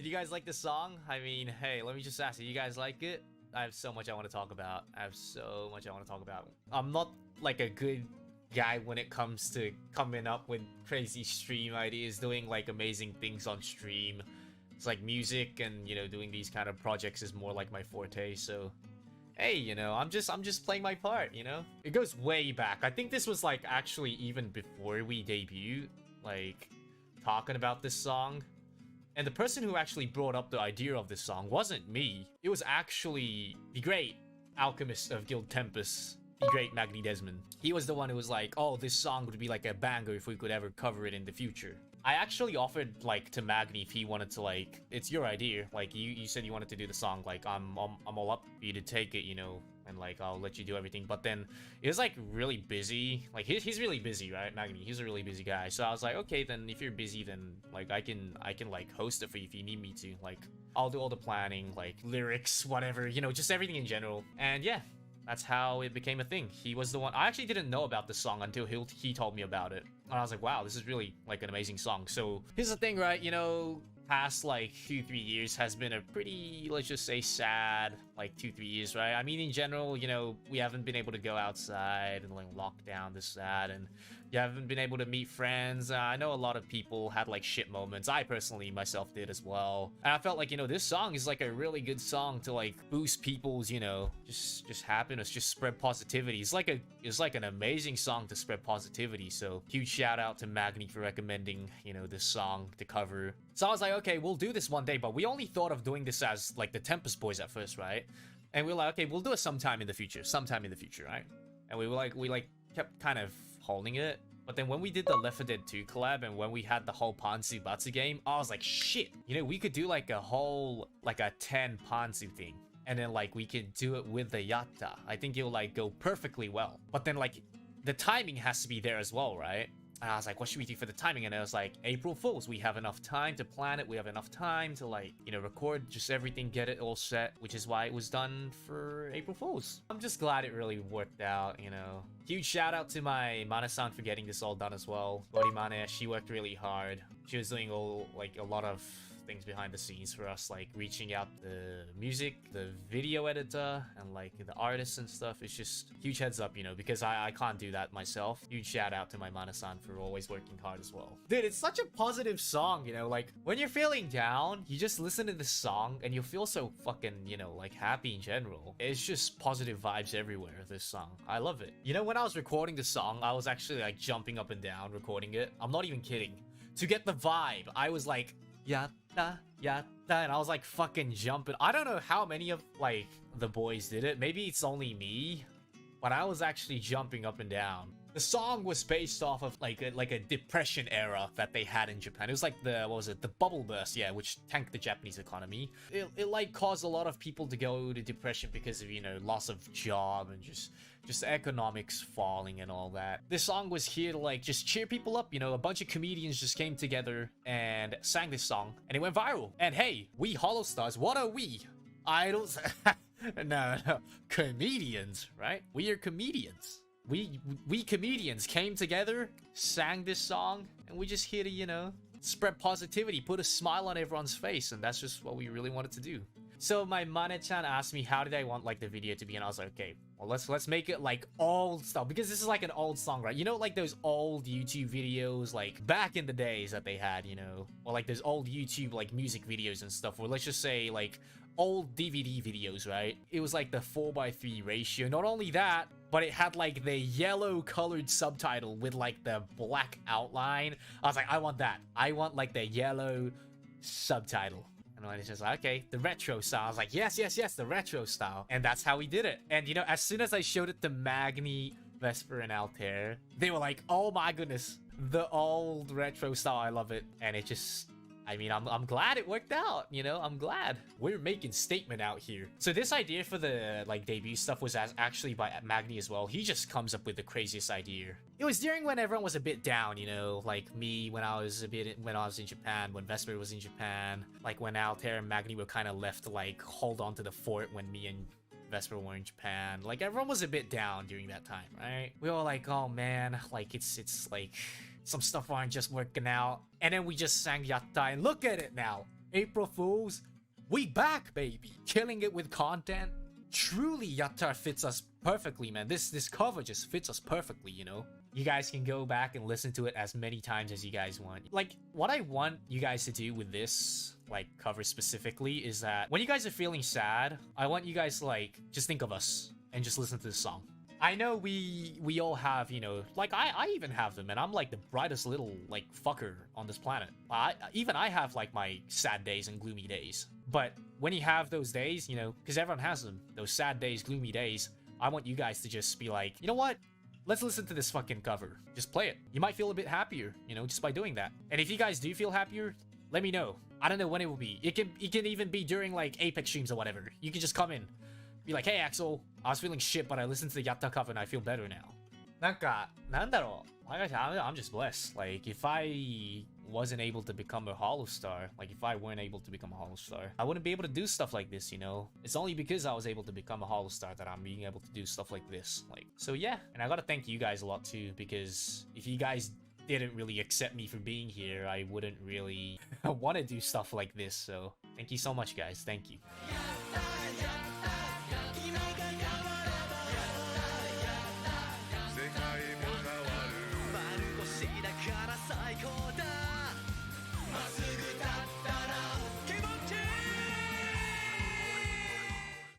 you guys like the song? I mean, hey, let me just ask, do you guys like it? I have so much I want to talk about. I'm not like a good guy when it comes to coming up with crazy stream ideas, doing like amazing things on stream. It's like music and, you know, doing these kind of projects is more like my forte, so hey, you know, I'm just playing my part, you know? It goes way back. I think this was like actually even before we debuted, like talking about this song. And the person who actually brought up the idea of this song wasn't me. It was actually the great alchemist of Guild Tempus, the great Magni Desmond. He was the one who was like, oh, this song would be like a banger if we could ever cover it in the future. I actually offered like to Magni if he wanted to, like, it's your idea. Like you said you wanted to do the song, like I'm all up for you to take it, you know, and like I'll let you do everything. But then it was like really busy. Like he's really busy, right? Magni, he's a really busy guy. So I was like, okay, then if you're busy, then like I can like host it for you if you need me to. Like I'll do all the planning, like lyrics, whatever, you know, just everything in general. And yeah, that's how it became a thing. He was the one. I actually didn't know about this song until he told me about it. And I was like, wow, this is really like an amazing song. So here's the thing, right? You know, past like 2-3 years has been a pretty, let's just say, sad like 2-3 years, right? I mean, in general, you know, we haven't been able to go outside and like lockdown, this, that, and you haven't been able to meet friends. I know a lot of people had like shit moments. I personally myself did as well. And I felt like, you know, this song is like a really good song to like boost people's, you know, just happiness, just spread positivity. It's like an amazing song to spread positivity. So huge shout out to Magni for recommending, you know, this song to cover. So I was like, okay, we'll do this one day, but we only thought of doing this as like the Tempus boys at first, right? And we were like, okay, we'll do it sometime in the future, right? And we kept kind of holding it. But then when we did the Left 4 Dead 2 collab and when we had the whole TEMPANTSU game, I was like, shit, you know, we could do like a whole, like a 10 TEMPANTSU thing. And then like we could do it with the YATTA. I think it'll like go perfectly well. But then like the timing has to be there as well, right? And I was like, what should we do for the timing? And it was like, April Fools. We have enough time to plan it. We have enough time to like, you know, record just everything, get it all set, which is why it was done for April Fools. I'm just glad it really worked out, you know. Huge shout out to my Mana-san for getting this all done as well. Body Mana, she worked really hard. She was doing all, like, a lot of things behind the scenes for us, like reaching out the music, the video editor, and like the artists and stuff. It's just huge heads up, you know, because I can't do that myself. Huge shout out to my Mana-san for always working hard as well. Dude, it's such a positive song, you know, like when you're feeling down, you just listen to this song and you feel so fucking, you know, like happy in general. It's just positive vibes everywhere, this song. I love it. You know, when I was recording the song, I was actually like jumping up and down recording it. I'm not even kidding. To get the vibe, I was like, Yatta, yatta, and I was like fucking jumping. I don't know how many of like the boys did it. Maybe it's only me, but I was actually jumping up and down. The song was based off of like a depression era that they had in Japan. It was like the, what was it, the bubble burst, yeah, which tanked the Japanese economy. It like caused a lot of people to go to depression because of, you know, loss of job and just economics falling and all that. This song was here to like just cheer people up, you know. A bunch of comedians just came together and sang this song and it went viral. And hey, we Hollow Stars, what are we? Idols? No, comedians, right? We are comedians. We comedians came together, sang this song, and we just here to, you know, spread positivity, put a smile on everyone's face, and that's just what we really wanted to do. So my Mane-chan asked me how did I want like the video to be, and I was like, okay, well let's make it like old stuff, because this is like an old song, right? You know, like those old YouTube videos like back in the days that they had, you know, or like those old YouTube like music videos and stuff, or let's just say like old DVD videos, right? It was like the 4:3 ratio. Not only that, but it had like the yellow colored subtitle with like the black outline. I was like, I want that. I want like the yellow subtitle. And I was just like, okay, the retro style. I was like, yes, the retro style. And that's how we did it. And you know, as soon as I showed it to Magni, Vesper, and Altair, they were like, oh my goodness, the old retro style, I love it. And it just, I mean, I'm glad it worked out, you know, I'm glad. We're making statement out here. So this idea for the like debut stuff was actually by Magni as well. He just comes up with the craziest idea. It was during when everyone was a bit down, you know, like me when I was in Japan, when Vesper was in Japan, like when Altair and Magni were kind of left to like hold on to the fort when me and Vesper were in Japan. Like everyone was a bit down during that time, right? We were like, oh man, like it's like some stuff aren't just working out. And then we just sang Yatta, and look at it now. April Fools, we back, baby! Killing it with content. Truly, YATTA fits us perfectly, man. This cover just fits us perfectly, you know? You guys can go back and listen to it as many times as you guys want. Like, what I want you guys to do with this, like, cover specifically is that when you guys are feeling sad, I want you guys to, like, just think of us and just listen to this song. I know we all have, you know, like, I even have them, and I'm, like, the brightest little, like, fucker on this planet. Even I have, like, my sad days and gloomy days. But when you have those days, you know, because everyone has them, those sad days, gloomy days, I want you guys to just be like, you know what? Let's listen to this fucking cover. Just play it. You might feel a bit happier, you know, just by doing that. And if you guys do feel happier, let me know. I don't know when it will be. It can even be during, like, Apex streams or whatever. You can just come in. Be like, hey, Axel, I was feeling shit, but I listened to the YATTA cover and I feel better now. なんか、なんだろう。Like I said, I'm just blessed. Like, if I wasn't able to become a holostar, like, if I weren't able to become a holostar, I wouldn't be able to do stuff like this, you know? It's only because I was able to become a holostar that I'm being able to do stuff like this. Like, so yeah. And I gotta thank you guys a lot, too, because if you guys didn't really accept me for being here, I wouldn't really want to do stuff like this. So, thank you so much, guys. Thank you.